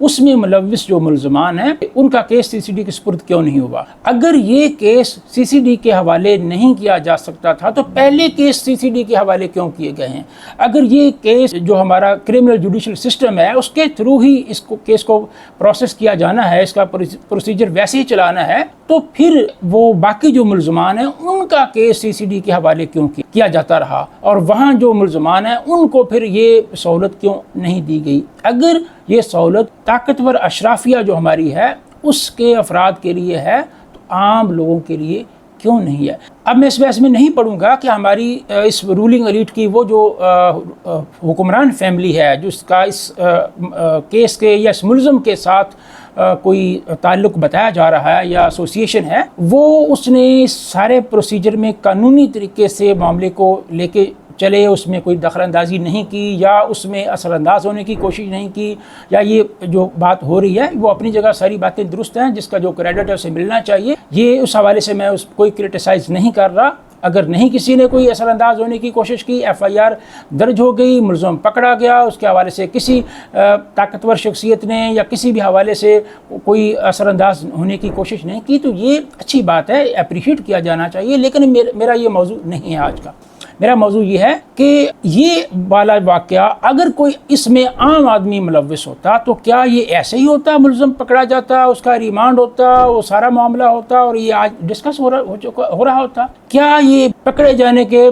اس میں ملوث جو ملزمان ہیں ان کا کیس سی سی ڈی کے سپرد کیوں نہیں ہوا؟ اگر یہ کیس سی سی ڈی کے حوالے نہیں کیا جا سکتا تھا تو پہلے کیس سی سی ڈی کے حوالے کیوں کیے گئے ہیں؟ اگر یہ کیس جو ہمارا کرمنل جوڈیشل سسٹم ہے اس کے تھرو ہی اس کو کیس کو پروسیس کیا جانا ہے، اس کا پروسیجر ویسے ہی چلانا ہے، تو پھر وہ باقی جو ملزمان ہیں ان کا کیس سی سی ڈی کے حوالے کیوں کیا جاتا رہا، اور وہاں جو ملزمان ہیں ان کو پھر یہ سہولت کیوں نہیں دی گئی؟ اگر یہ سہولت طاقتور اشرافیہ جو ہماری ہے اس کے افراد کے لیے ہے تو عام لوگوں کے لیے کیوں نہیں ہے؟ اب میں اس بحث میں نہیں پڑھوں گا کہ ہماری اس رولنگ ایلیٹ کی وہ جو حکمران فیملی ہے جس کا اس کیس کے یا اس ملزم کے ساتھ کوئی تعلق بتایا جا رہا ہے یا ایسوسیشن ہے، وہ اس نے سارے پروسیجر میں قانونی طریقے سے معاملے کو لے کے چلے، اس میں کوئی دخل اندازی نہیں کی یا اس میں اثر انداز ہونے کی کوشش نہیں کی، یا یہ جو بات ہو رہی ہے وہ اپنی جگہ ساری باتیں درست ہیں، جس کا جو کریڈٹ ہے اسے ملنا چاہیے، یہ اس حوالے سے میں کوئی کرٹیسائز نہیں کر رہا۔ اگر نہیں کسی نے کوئی اثر انداز ہونے کی کوشش کی، ایف آئی آر درج ہو گئی، ملزم پکڑا گیا، اس کے حوالے سے کسی طاقتور شخصیت نے یا کسی بھی حوالے سے کوئی اثر انداز ہونے کی کوشش نہیں کی، تو یہ اچھی بات ہے، اپریشیٹ کیا جانا چاہیے۔ لیکن میرا یہ موضوع نہیں ہے آج کا۔ میرا موضوع یہ ہے کہ یہ والا واقعہ اگر کوئی اس میں عام آدمی ملوث ہوتا تو کیا یہ ایسے ہی ہوتا؟ ملزم پکڑا جاتا، اس کا ریمانڈ ہوتا، وہ سارا معاملہ ہوتا اور یہ آج ڈسکس ہو رہا ہوتا؟ کیا یہ پکڑے جانے کے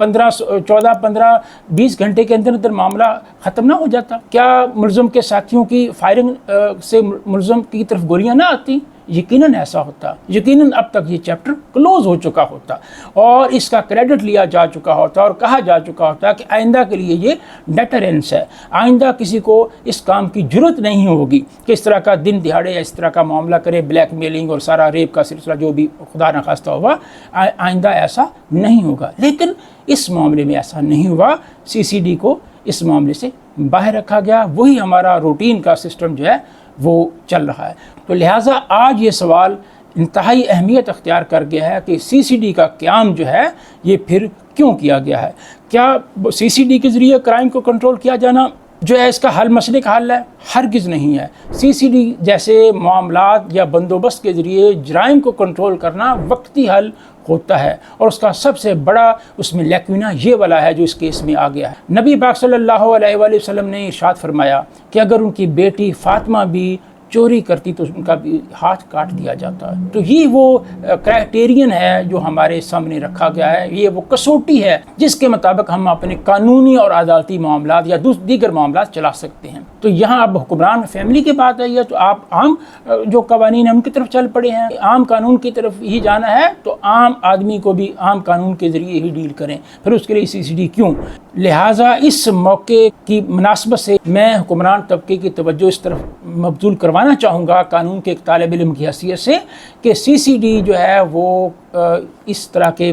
20 گھنٹے کے اندر اندر معاملہ ختم نہ ہو جاتا؟ کیا ملزم کے ساتھیوں کی فائرنگ سے ملزم کی طرف گولیاں نہ آتی؟ یقیناً ایسا ہوتا، یقیناً اب تک یہ چیپٹر کلوز ہو چکا ہوتا اور اس کا کریڈٹ لیا جا چکا ہوتا اور کہا جا چکا ہوتا کہ آئندہ کے لیے یہ ڈیٹرنس ہے، آئندہ کسی کو اس کام کی ضرورت نہیں ہوگی کہ اس طرح کا دن دہاڑے یا اس طرح کا معاملہ کرے، بلیک میلنگ اور سارا ریپ کا سلسلہ جو بھی خدا نخواستہ ہوا، آئندہ ایسا نہیں ہوگا۔ لیکن اس معاملے میں ایسا نہیں ہوا، سی سی ڈی کو اس معاملے سے باہر رکھا گیا، وہی ہمارا روٹین کا سسٹم جو ہے وہ چل رہا ہے۔ تو لہٰذا آج یہ سوال انتہائی اہمیت اختیار کر گیا ہے کہ سی سی ڈی کا قیام جو ہے یہ پھر کیوں کیا گیا ہے؟ کیا سی سی ڈی کے ذریعے کرائم کو کنٹرول کیا جانا جو ہے اس کا حل، مسئلے کا حل ہے؟ ہرگز نہیں ہے۔ سی سی ڈی جیسے معاملات یا بندوبست کے ذریعے جرائم کو کنٹرول کرنا وقتی حل ہوتا ہے، اور اس کا سب سے بڑا اس میں لیکونہ یہ والا ہے جو اس کیس میں آ گیا ہے۔ نبی پاک صلی اللہ علیہ وآلہ وسلم نے ارشاد فرمایا کہ اگر ان کی بیٹی فاطمہ بھی چوری کرتی تو ان کا بھی ہاتھ کاٹ دیا جاتا ہے۔ تو یہ وہ کرائٹیرین ہے جو ہمارے سامنے رکھا گیا ہے، یہ وہ کسوٹی ہے جس کے مطابق ہم اپنے قانونی اور عدالتی معاملات یا دیگر معاملات چلا سکتے ہیں۔ تو یہاں اب حکمران فیملی کی بات آئی ہے تو آپ عام جو قوانین ہیں ان کی طرف چل پڑے ہیں، عام قانون کی طرف ہی جانا ہے تو عام آدمی کو بھی عام قانون کے ذریعے ہی ڈیل کریں، پھر اس کے لیے سی سی ڈی کیوں؟ لہٰذا اس موقع کی مناسبت سے میں حکمران طبقے کی توجہ اس طرف مبذول کروانا چاہوں گا قانون کے ایک طالب علم کی حیثیت سے کہ سی سی ڈی جو ہے وہ اس طرح کے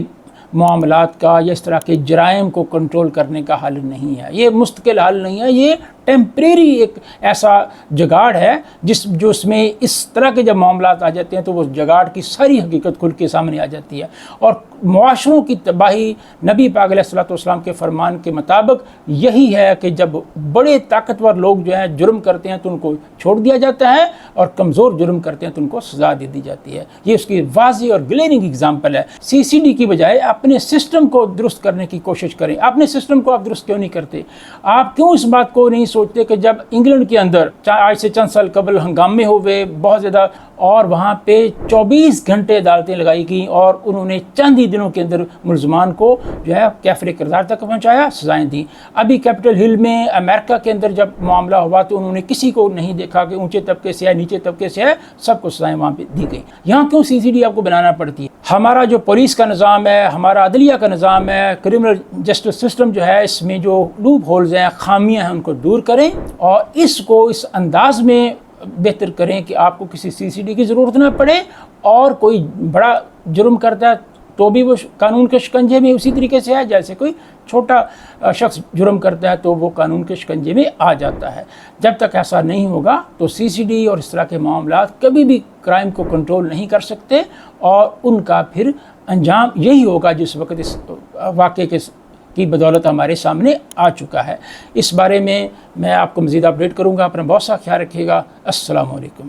معاملات کا یا اس طرح کے جرائم کو کنٹرول کرنے کا حل نہیں ہے، یہ مستقل حل نہیں ہے، یہ ٹیمپریری ایک ایسا جگاڑ ہے جو اس میں اس طرح کے جب معاملات آ جاتے ہیں تو وہ جگاڑ کی ساری حقیقت کھل کے سامنے آ جاتی ہے، اور معاشروں کی تباہی نبی پاک علیہ الصلوۃ والسلام کے فرمان کے مطابق یہی ہے کہ جب بڑے طاقتور لوگ جو ہیں جرم کرتے ہیں تو ان کو چھوڑ دیا جاتا ہے، اور کمزور جرم کرتے ہیں تو ان کو سزا دے دی جاتی ہے۔ یہ اس کی واضح اور گلیننگ اگزامپل ہے۔ سی سی ڈی کی بجائے اپنے سسٹم کو درست کرنے کی کوشش کریں۔ اپنے سسٹم کو آپ درست کیوں نہیں کرتے؟ آپ کیوں اس بات کو نہیں سوچتے کہ جب انگلینڈ کے اندر آج سے چند سال قبل ہنگامے ہوئے بہت زیادہ، اور وہاں پہ 24 گھنٹے عدالتیں لگائی گئیں اور انہوں نے چند ہی دنوں کے اندر ملزمان کو جو ہے کیفر کردار تک پہنچایا، سزائیں دیں۔ ابھی کیپٹل ہل میں امریکہ کے اندر جب معاملہ ہوا تو انہوں نے کسی کو نہیں دیکھا کہ اونچے طبقے سے ہے نیچے طبقے سے ہے، سب کو سزائیں وہاں پہ دی گئیں۔ یہاں کیوں سی سی ڈی آپ کو بنانا پڑتی ہے؟ ہمارا جو پولیس کا نظام ہے، ہمارا عدلیہ کا نظام ہے، کرمنل جسٹس سسٹم جو ہے، اس میں جو لوپ ہولز ہیں، خامیاں ہیں، ان کو دور کریں اور اس کو اس انداز میں بہتر کریں کہ آپ کو کسی سی سی ڈی کی ضرورت نہ پڑے، اور کوئی بڑا جرم کرتا ہے تو بھی وہ قانون کے شکنجے میں اسی طریقے سے ہے جیسے کوئی چھوٹا شخص جرم کرتا ہے تو وہ قانون کے شکنجے میں آ جاتا ہے۔ جب تک ایسا نہیں ہوگا تو سی سی ڈی اور اس طرح کے معاملات کبھی بھی کرائم کو کنٹرول نہیں کر سکتے، اور ان کا پھر انجام یہی ہوگا جس وقت اس واقعے کے کی بدولت ہمارے سامنے آ چکا ہے۔ اس بارے میں آپ کو مزید اپڈیٹ کروں گا۔ اپنا بہت سا خیال رکھیے گا۔ السلام علیکم۔